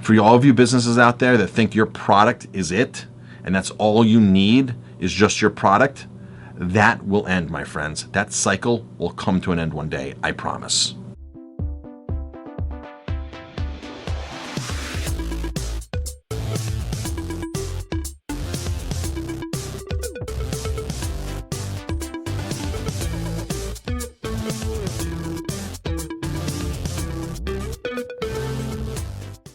For all of you businesses out there that think your product is it, and that's all you need is just your product, that will end, my friends. That cycle will come to an end one day, I promise.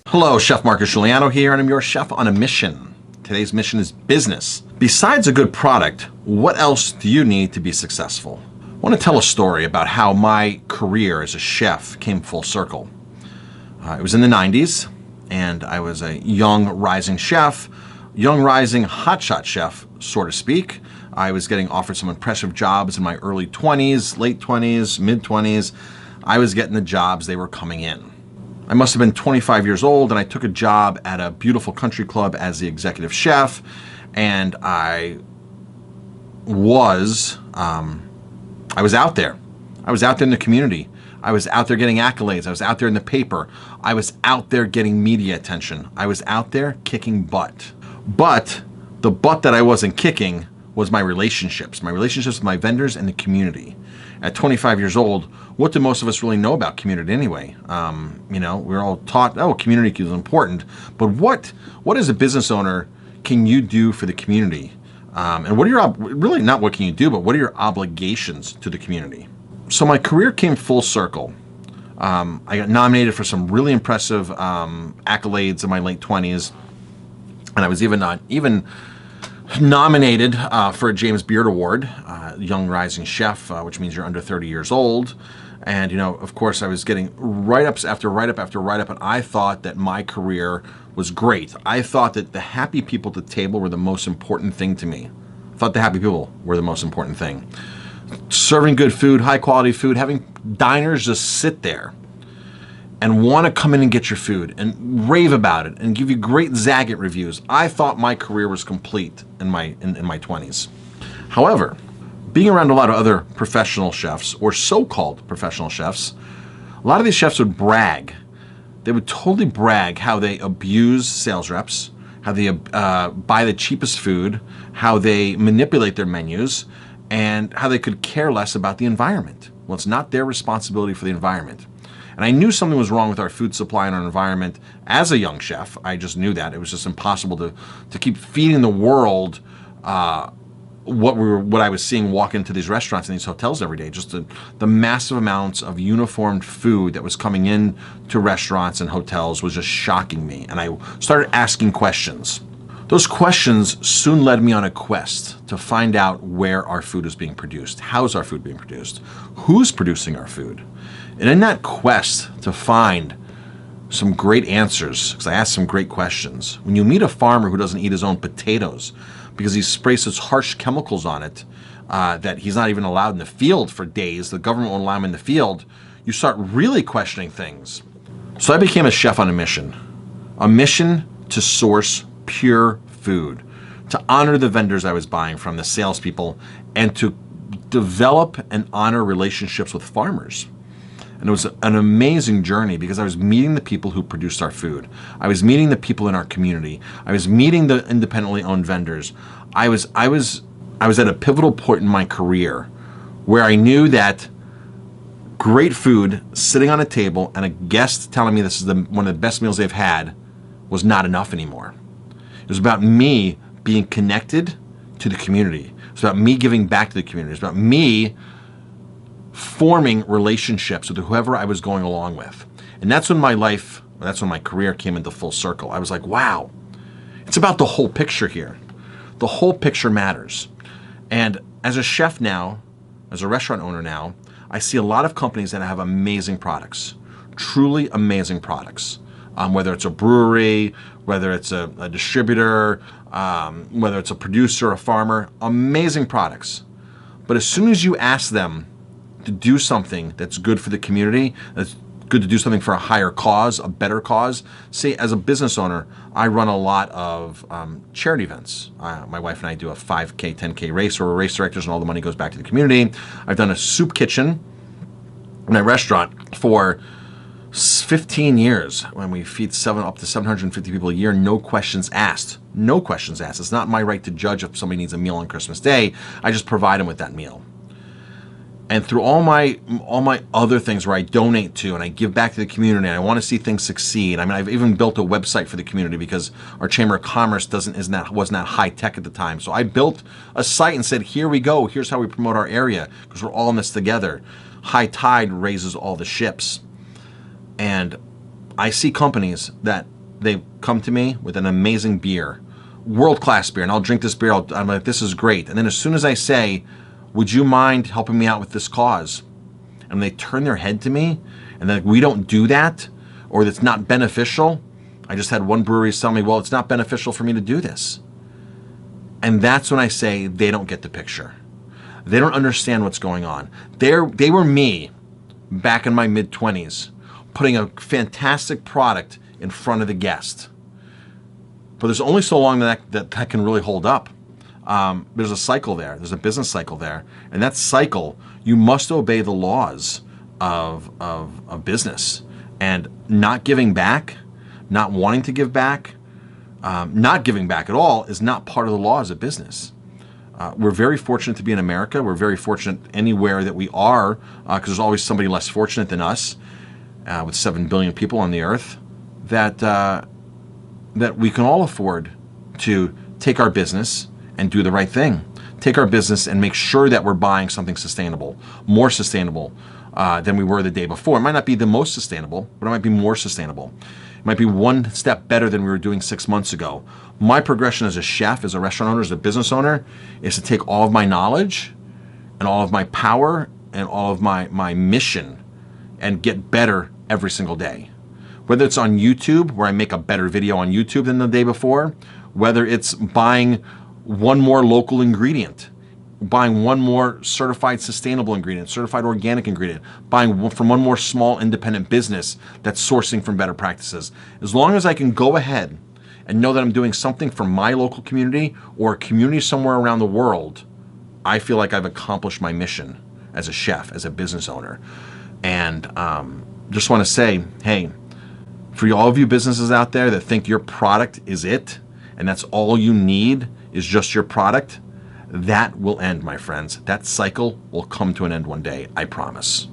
Hello, Chef Marcus Guiliano here, and I'm your chef on a mission. Today's mission is business. Besides a good product, what else do you need to be successful? I want to tell a story about how my career as a chef came full circle. It was in the 90s, and I was a young rising chef, young rising hotshot chef, so to speak. I was getting offered some impressive jobs in my early 20s, late 20s, mid 20s. I was getting the jobs, they were coming in. I must have been 25 years old, and I took a job at a beautiful country club as the executive chef, and I was out there. I was out there in the community. I was out there getting accolades. I was out there in the paper. I was out there getting media attention. I was out there kicking butt. But the butt that I wasn't kicking was my relationships with my vendors and the community. At 25 years old, what do most of us really know about community anyway? We're all taught, community is important, but what as a business owner can you do for the community? And what are your, really not what can you do, but what are your obligations to the community? So my career came full circle. I got nominated for some really impressive accolades in my late 20s, and I was even nominated for a James Beard Award, Young Rising Chef, which means you're under 30 years old. And, of course, I was getting write-ups after write-up after write-up, and I thought that my career was great. I thought that the happy people at the table were the most important thing to me. I thought the happy people were the most important thing. Serving good food, high-quality food, having diners just sit there and want to come in and get your food and rave about it and give you great Zagat reviews. I thought my career was complete in my 20s. However, being around a lot of other professional chefs, or so-called professional chefs, a lot of these chefs would brag. They would totally brag how they abuse sales reps, how they buy the cheapest food, how they manipulate their menus, and how they could care less about the environment. Well, it's not their responsibility for the environment. And I knew something was wrong with our food supply and our environment as a young chef. I just knew that. It was just impossible to keep feeding the world what I was seeing walk into these restaurants and these hotels every day. Just the massive amounts of uniformed food that was coming in to restaurants and hotels was just shocking me. And I started asking questions. Those questions soon led me on a quest to find out where our food is being produced. How's our food being produced? Who's producing our food? And in that quest to find some great answers, because I asked some great questions, when you meet a farmer who doesn't eat his own potatoes because he sprays such harsh chemicals on it that he's not even allowed in the field for days, the government won't allow him in the field, you start really questioning things. So I became a chef on a mission to source pure food, to honor the vendors I was buying from, the salespeople, and to develop and honor relationships with farmers. And it was an amazing journey because I was meeting the people who produced our food. I was meeting the people in our community. I was meeting the independently owned vendors. I was at a pivotal point in my career where I knew that great food sitting on a table and a guest telling me this is one of the best meals they've had was not enough anymore. It was about me being connected to the community. It was about me giving back to the community. It was about me forming relationships with whoever I was going along with. And that's when my career came into full circle. I was like, wow, it's about the whole picture here. The whole picture matters. And as a chef now, as a restaurant owner now, I see a lot of companies that have amazing products, truly amazing products. Whether it's a brewery, whether it's a distributor, whether it's a producer, a farmer, amazing products. But as soon as you ask them to do something that's good for the community, that's good to do something for a higher cause, a better cause. See, as a business owner, I run a lot of charity events. My wife and I do a 5K, 10K race, where we're race directors and all the money goes back to the community. I've done a soup kitchen in a restaurant for 15 years when we feed up to 750 people a year, no questions asked. No questions asked. It's not my right to judge if somebody needs a meal on Christmas Day. I just provide them with that meal. And through all my other things where I donate to and I give back to the community and I want to see things succeed. I mean, I've even built a website for the community because our Chamber of Commerce wasn't that high tech at the time. So I built a site and said, here we go. Here's how we promote our area because we're all in this together. High tide raises all the ships. And I see companies that they come to me with an amazing beer, world-class beer, and I'll drink this beer. I'm like, this is great. And then as soon as I say, would you mind helping me out with this cause? And they turn their head to me and they're like, we don't do that, or it's not beneficial. I just had one brewery tell me, well, it's not beneficial for me to do this. And that's when I say they don't get the picture. They don't understand what's going on. They were me back in my mid-20s, putting a fantastic product in front of the guest. But there's only so long that can really hold up. There's a cycle there. There's a business cycle there. And that cycle, you must obey the laws of business. And not giving back, not wanting to give back, not giving back at all is not part of the laws of business. We're very fortunate to be in America. We're very fortunate anywhere that we are, because there's always somebody less fortunate than us, with 7 billion people on the earth, that we can all afford to take our business and do the right thing. Take our business and make sure that we're buying something sustainable, more sustainable than we were the day before. It might not be the most sustainable, but it might be more sustainable. It might be one step better than we were doing 6 months ago. My progression as a chef, as a restaurant owner, as a business owner, is to take all of my knowledge and all of my power and all of my mission and get better every single day. Whether it's on YouTube, where I make a better video on YouTube than the day before, whether it's buying one more local ingredient, buying one more certified sustainable ingredient, certified organic ingredient, buying from one more small independent business that's sourcing from better practices. As long as I can go ahead and know that I'm doing something for my local community or a community somewhere around the world, I feel like I've accomplished my mission as a chef, as a business owner. And just want to say, hey, for all of you businesses out there that think your product is it, and that's all you need is just your product, that will end, my friends. That cycle will come to an end one day, I promise.